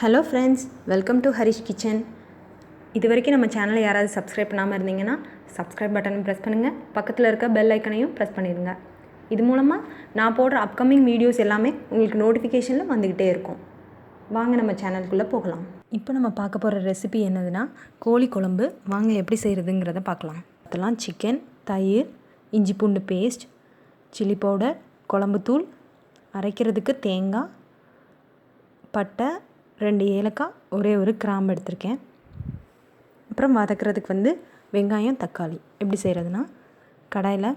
Hello friends, welcome to Harish kitchen. இது வரைக்கும் நம்ம சேனலை யாராவது சப்ஸ்கிரைப் பண்ணாமல் இருந்தீங்கன்னா சப்ஸ்கிரைப் பட்டனை ப்ரெஸ் பண்ணுங்கள். பக்கத்தில் இருக்க பெல் ஐக்கனையும் ப்ரெஸ் பண்ணிடுங்க. இது மூலமாக நான் போடுற அப்கமிங் வீடியோஸ் எல்லாமே உங்களுக்கு நோட்டிஃபிகேஷனில் வந்துக்கிட்டே இருக்கும். வாங்க நம்ம சேனலுக்குள்ளே போகலாம். இப்போ நம்ம பார்க்க போகிற ரெசிபி என்னதுன்னா கோழி குழம்பு. வாங்க எப்படி செய்கிறதுங்கிறத பார்க்கலாம். அதெல்லாம் சிக்கன், தயிர், இஞ்சி பூண்டு பேஸ்ட், சில்லி பவுடர், குழம்புத்தூள், அரைக்கிறதுக்கு தேங்காய், பட்டை, 2 ஏலக்காய், ஒரே ஒரு கிராம்பு எடுத்திருக்கேன். அப்புறம் வதக்கிறதுக்கு வெங்காயம், தக்காளி. எப்படி செய்கிறதுனா கடாயில்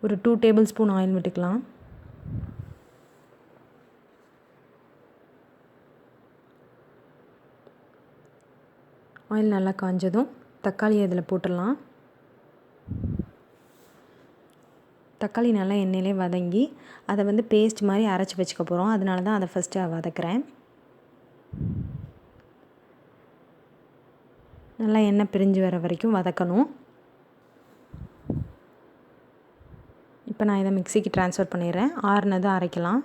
ஒரு 2 டேபிள் ஸ்பூன் ஆயில் விட்டுக்கலாம். ஆயில் நல்லா காஞ்சதும் தக்காளி அதில் போட்டுடலாம். தக்காளி நல்லா எண்ணெயிலே வதங்கி அதை பேஸ்ட் மாதிரி அரைச்சி வச்சுக்க போகிறோம். அதனால தான் அதை ஃபஸ்ட்டு வதக்குறேன். நல்லா எண்ணெய் பிரிஞ்சு வர வரைக்கும் வதக்கணும். இப்போ நான் இதை மிக்சிக்கு ட்ரான்ஸ்ஃபர் பண்ணிடுறேன். ஆறுனதும் அரைக்கலாம்.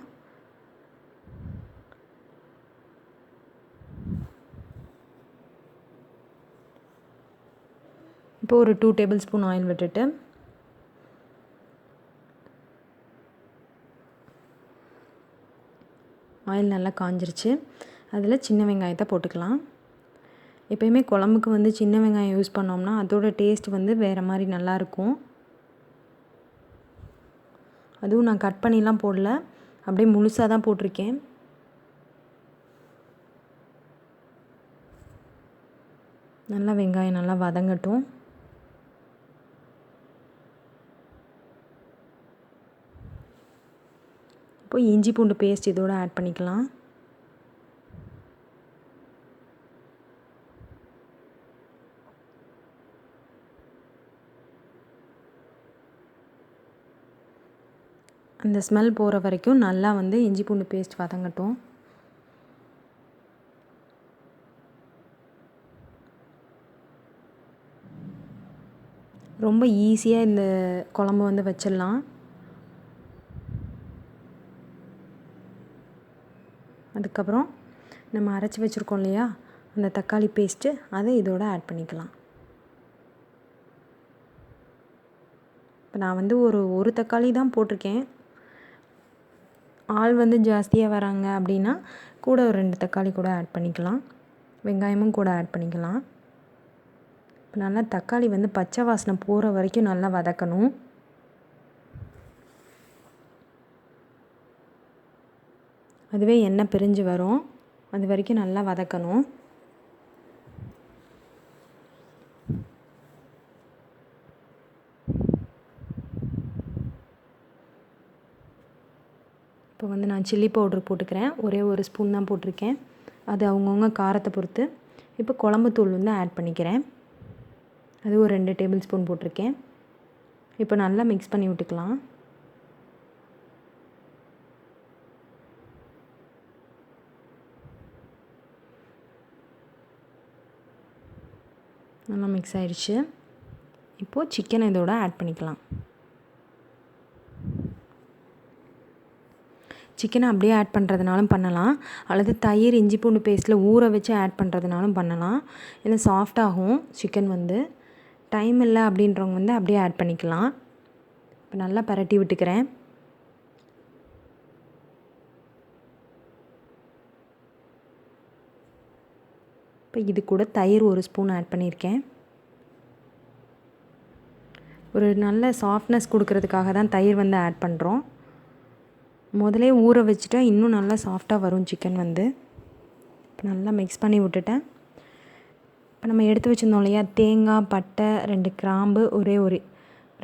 இப்போ ஒரு 2 டேபிள் ஸ்பூன் ஆயில் விட்டுட்டு ஆயில் நல்லா காஞ்சிருச்சு. அதில் சின்ன வெங்காயத்தை போட்டுக்கலாம். எப்போயுமே குழம்புக்கு சின்ன வெங்காயம் யூஸ் பண்ணோம்னா அதோட டேஸ்ட் வேறு மாதிரி நல்லாயிருக்கும். அதுவும் நான் கட் பண்ணிலாம் போடல, அப்படியே முழுசாக தான் போட்டிருக்கேன். நல்லா வெங்காயம் நல்லா வதங்கட்டும். இப்போ இஞ்சி பூண்டு பேஸ்ட் இதோடு ஆட் பண்ணிக்கலாம். அந்த ஸ்மெல் போகிற வரைக்கும் நல்லா இஞ்சி பூண்டு பேஸ்ட் வதங்கட்டும். ரொம்ப ஈஸியாக இந்த குழம்பு வச்சிடலாம். அதுக்கப்புறம் நம்ம அரைச்சி வச்சுருக்கோம் இல்லையா, அந்த தக்காளி பேஸ்ட்டு அதை இதோடு ஆட் பண்ணிக்கலாம். இப்போ நான் ஒரு தக்காளி தான் போட்டிருக்கேன். ஆள் ஜாஸ்தியாக வராங்க அப்படின்னா கூட ஒரு 2 தக்காளி கூட ஆட் பண்ணிக்கலாம். வெங்காயமும் கூட ஆட் பண்ணிக்கலாம். இப்போ நல்லா தக்காளி பச்சை வாசனை போகிற வரைக்கும் நல்லா வதக்கணும். அதுவே எண்ணெய் பிரிஞ்சு வரும், அது வரைக்கும் நல்லா வதக்கணும். இப்போ நான் சில்லி பவுடர் போட்டுக்கிறேன். ஒரே ஒரு ஸ்பூன் தான் போட்டிருக்கேன். அது அவங்கவுங்க காரத்தை பொறுத்து. இப்போ குழம்புத்தூள் ஆட் பண்ணிக்கிறேன். அது ஒரு 2 டேபிள் ஸ்பூன் போட்டிருக்கேன். இப்போ நல்லா மிக்ஸ் பண்ணி விட்டுக்கலாம். நல்லா மிக்ஸ் ஆகிடுச்சு. இப்போது சிக்கனை இதோட ஆட் பண்ணிக்கலாம். சிக்கனை அப்படியே ஆட் பண்ணுறதுனாலும் பண்ணலாம், அல்லது தயிர் இஞ்சி பூண்டு பேஸ்ட்டில் ஊற வச்சு ஆட் பண்ணுறதுனாலும் பண்ணலாம். ஏன்னா சாஃப்டாகும் சிக்கன். டைம் இல்லை அப்படின்றவங்க அப்படியே ஆட் பண்ணிக்கலாம். இப்போ நல்லா பரட்டி விட்டுக்கிறேன். இப்போ இது கூட தயிர் ஒரு ஸ்பூன் ஆட் பண்ணியிருக்கேன். ஒரு நல்ல சாஃப்ட்னஸ் கொடுக்கறதுக்காக தான் தயிர் ஆட் பண்ணுறோம். முதலே ஊற வச்சுட்டா இன்னும் நல்லா சாஃப்டாக வரும் சிக்கன். இப்போ நல்லா மிக்ஸ் பண்ணி விட்டுட்டேன். இப்போ நம்ம எடுத்து வச்சுருந்தோம் இல்லையா, தேங்காய், பட்டை, 2 கிராம்பு, ஒரே ஒரு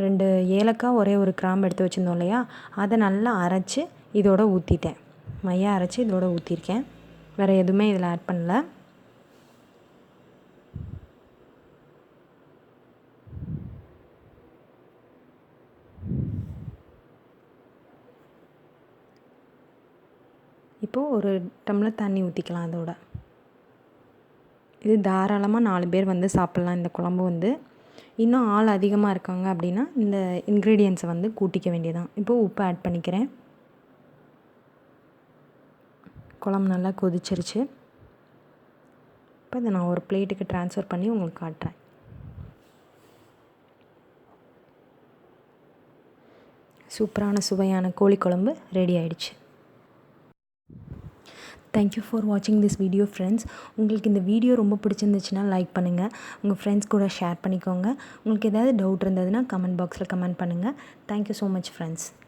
2 ஏலக்காய், ஒரே ஒரு கிராம்பு எடுத்து வச்சுருந்தோம் இல்லையா, அதை நல்லா அரைச்சி இதோட ஊற்றிட்டேன். மையாக அரைச்சி இதோட ஊற்றிருக்கேன். வேறு எதுவுமே இதில் ஆட் பண்ணல. இப்போது ஒரு டம்ளர் தண்ணி ஊற்றிக்கலாம். அதோட இது தாராளமாக 4 பேர் சாப்பிட்லாம். இந்த குழம்பு இன்னும் ஆள் அதிகமாக இருக்காங்க அப்படின்னா இந்த இன்க்ரீடியன்ஸை கூட்டிக்க வேண்டியதான். இப்போது உப்பு ஆட் பண்ணிக்கிறேன். குழம்பு நல்லா கொதிச்சிருச்சு. இப்போ இதை நான் ஒரு பிளேட்டுக்கு ட்ரான்ஸ்ஃபர் பண்ணி உங்களுக்கு காட்டுறேன். சூப்பரான சுவையான கோழி குழம்பு ரெடி ஆயிடுச்சு. தேங்க்யூ ஃபார் வாட்சிங் திஸ் வீடியோ ஃப்ரெண்ட்ஸ். உங்களுக்கு இந்த வீடியோ ரொம்ப பிடிச்சிருந்துச்சுன்னா லைக் பண்ணுங்கள், உங்கள் ஃப்ரெண்ட்ஸ் கூட ஷேர் பண்ணிக்கோங்க. உங்களுக்கு ஏதாவது டவுட் இருந்ததுன்னா கமெண்ட் பாக்ஸில் கமெண்ட் பண்ணுங்கள். Thank you so much friends.